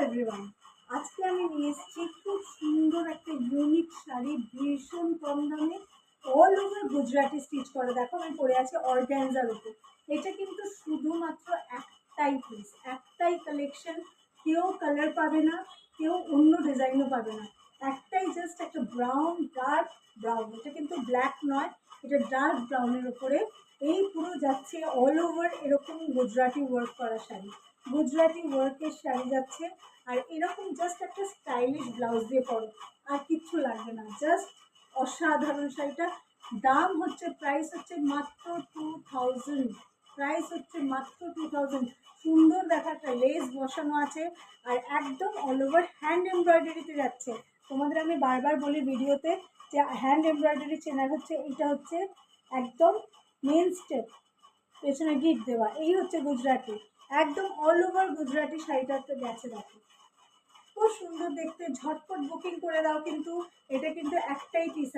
Everyone, আজকে আমি নিয়ে এসেছি খুব সুন্দর একটা ইউনিক শাড়ি, ভীষণ কম দামে অল ওভার গুজরাটি স্টিচ করা। দেখো আমি পরে আছি অর্গ্যানজার উপর। এটা কিন্তু শুধুমাত্র একটাই পিস, একটাই কালেকশন। কেউ কালার পাবে না, কেউ অন্য ডিজাইনও পাবে না। একটাই জাস্ট একটা ব্রাউন, ডার্ক ব্রাউন। এটা কিন্তু ব্ল্যাক নয়, এটা ডার্ক ব্রাউনের উপরে এই পুরো যাচ্ছে অল ওভার এরকম গুজরাটি ওয়ার্ক করা শাড়ি। গুজরাটি ওয়ার্কের শাড়ি যাচ্ছে, আর এরকম জাস্ট একটা স্টাইলিশ ব্লাউজ দিয়ে পরো, আর কিচ্ছু লাগবে না। জাস্ট অসাধারণ শাড়িটা। দাম হচ্ছে, প্রাইস হচ্ছে মাত্র 2000। প্রাইস হচ্ছে মাত্র 2000। সুন্দর দেখা একটা লেস বসানো আছে, আর একদম অল ওভার হ্যান্ড এমব্রয়ডারিতে যাচ্ছে। তোমাদের আমি বারবার বলি ভিডিওতে যে হ্যান্ড এমব্রয়ডারি চেনার হচ্ছে এইটা হচ্ছে একদম মেন স্টেপ, পেছনে গিট দেওয়া। এই হচ্ছে গুজরাটি, একদম অল ওভার গুজরাটি শাড়িটাতে গেছে। দেখো খুব সুন্দর দেখতে, ঝটপট বুকিং করে দাও। কিন্তু এটা কিন্তু একটাই পিস।